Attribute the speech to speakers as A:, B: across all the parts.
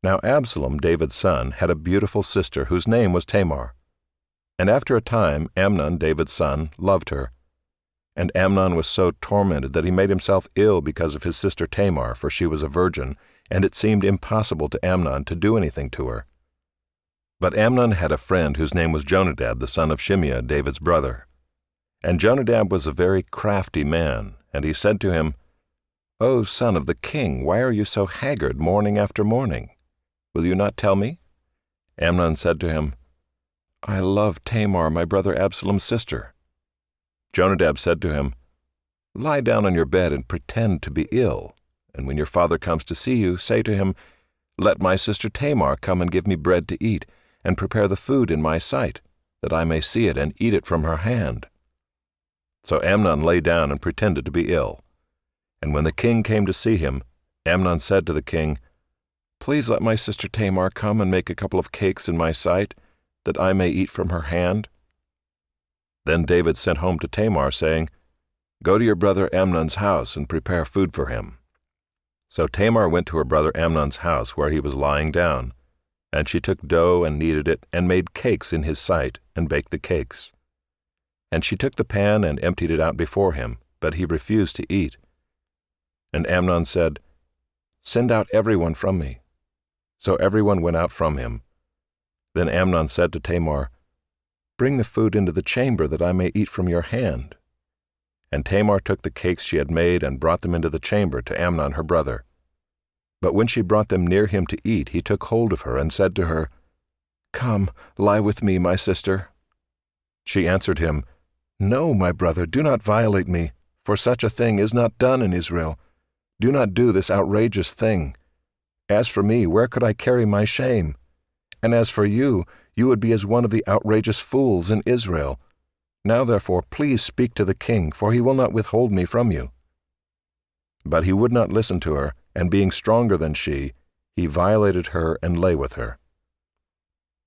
A: Now Absalom, David's son, had a beautiful sister whose name was Tamar. And after a time Amnon, David's son, loved her. And Amnon was so tormented that he made himself ill because of his sister Tamar, for she was a virgin, and it seemed impossible to Amnon to do anything to her. But Amnon had a friend whose name was Jonadab, the son of Shimeah, David's brother. And Jonadab was a very crafty man, and he said to him, "O son of the king, why are you so haggard morning after morning? Will you not tell me?" Amnon said to him, "I love Tamar, my brother Absalom's sister." Jonadab said to him, "Lie down on your bed and pretend to be ill, and when your father comes to see you, say to him, 'Let my sister Tamar come and give me bread to eat, and prepare the food in my sight, that I may see it and eat it from her hand.'" So Amnon lay down and pretended to be ill. And when the king came to see him, Amnon said to the king, "Please let my sister Tamar come and make a couple of cakes in my sight, that I may eat from her hand." Then David sent home to Tamar, saying, "Go to your brother Amnon's house and prepare food for him." So Tamar went to her brother Amnon's house where he was lying down, and she took dough and kneaded it, and made cakes in his sight, and baked the cakes. And she took the pan and emptied it out before him, but he refused to eat. And Amnon said, "Send out everyone from me." So everyone went out from him. Then Amnon said to Tamar, "Bring the food into the chamber, that I may eat from your hand." And Tamar took the cakes she had made and brought them into the chamber to Amnon her brother. But when she brought them near him to eat, he took hold of her and said to her, "Come, lie with me, my sister." She answered him, "No, my brother, do not violate me, for such a thing is not done in Israel. Do not do this outrageous thing. As for me, where could I carry my shame? And as for you, you would be as one of the outrageous fools in Israel. Now therefore, please speak to the king, for he will not withhold me from you." But he would not listen to her, and being stronger than she, he violated her and lay with her.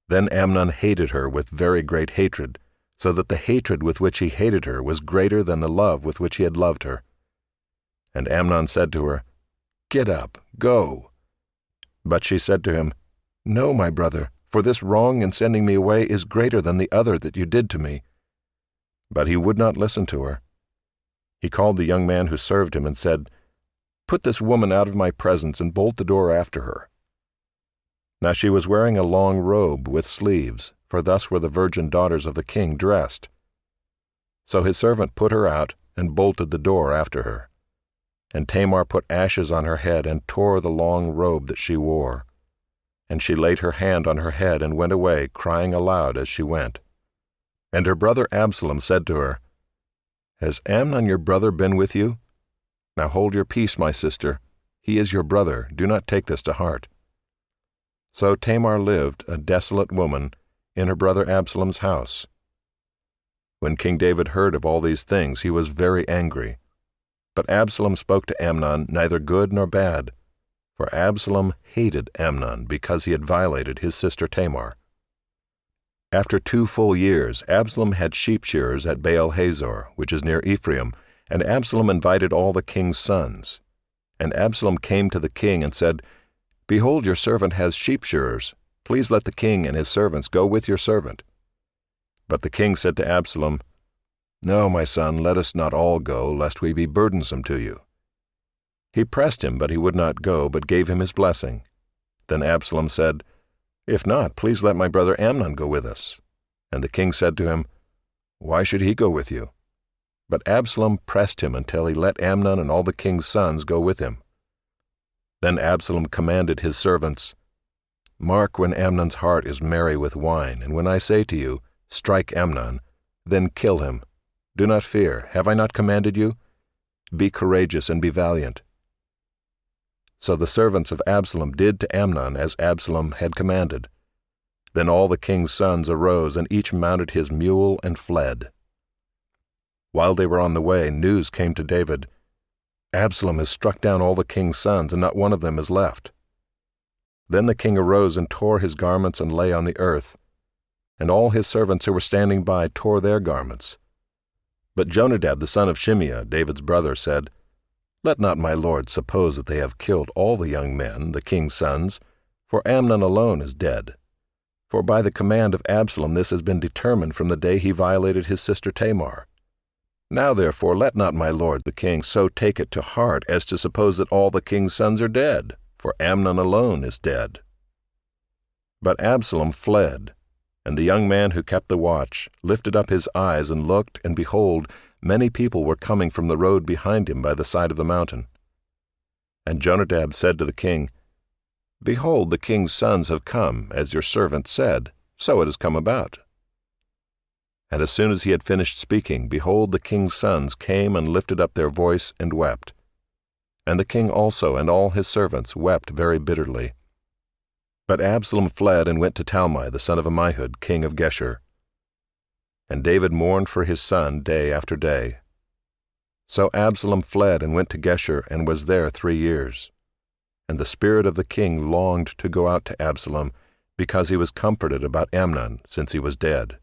A: Then Amnon hated her with very great hatred, so that the hatred with which he hated her was greater than the love with which he had loved her. And Amnon said to her, "Get up, go." But she said to him, "No, my brother, for this wrong in sending me away is greater than the other that you did to me." But he would not listen to her. He called the young man who served him and said, "Put this woman out of my presence and bolt the door after her." Now she was wearing a long robe with sleeves, for thus were the virgin daughters of the king dressed. So his servant put her out and bolted the door after her. And Tamar put ashes on her head and tore the long robe that she wore. And she laid her hand on her head and went away, crying aloud as she went. And her brother Absalom said to her, "Has Amnon your brother been with you? Now hold your peace, my sister. He is your brother. Do not take this to heart." So Tamar lived, a desolate woman, in her brother Absalom's house. When King David heard of all these things, he was very angry. But Absalom spoke to Amnon neither good nor bad, for Absalom hated Amnon because he had violated his sister Tamar. After 2 full years, Absalom had sheep shearers at Baal-Hazor, which is near Ephraim, and Absalom invited all the king's sons. And Absalom came to the king and said, "Behold, your servant has sheep shearers. Please let the king and his servants go with your servant." But the king said to Absalom, "No, my son, let us not all go, lest we be burdensome to you." He pressed him, but he would not go, but gave him his blessing. Then Absalom said, "If not, please let my brother Amnon go with us." And the king said to him, "Why should he go with you?" But Absalom pressed him until he let Amnon and all the king's sons go with him. Then Absalom commanded his servants, "Mark when Amnon's heart is merry with wine, and when I say to you, 'Strike Amnon,' then kill him. Do not fear. Have I not commanded you? Be courageous and be valiant." So the servants of Absalom did to Amnon as Absalom had commanded. Then all the king's sons arose, and each mounted his mule and fled. While they were on the way, news came to David, "Absalom has struck down all the king's sons, and not one of them is left." Then the king arose and tore his garments and lay on the earth. And all his servants who were standing by tore their garments. But Jonadab the son of Shimeah, David's brother, said, "Let not my lord suppose that they have killed all the young men, the king's sons, for Amnon alone is dead. For by the command of Absalom this has been determined from the day he violated his sister Tamar. Now therefore let not my lord the king so take it to heart as to suppose that all the king's sons are dead, for Amnon alone is dead." But Absalom fled, and the young man who kept the watch lifted up his eyes and looked, and behold, many people were coming from the road behind him by the side of the mountain. And Jonadab said to the king, "Behold, the king's sons have come, as your servant said, so it has come about." And as soon as he had finished speaking, behold, the king's sons came and lifted up their voice and wept. And the king also and all his servants wept very bitterly. But Absalom fled and went to Talmai the son of Ammihud, king of Geshur. And David mourned for his son day after day. So Absalom fled and went to Geshur and was there 3 years. And the spirit of the king longed to go out to Absalom, because he was comforted about Amnon, since he was dead.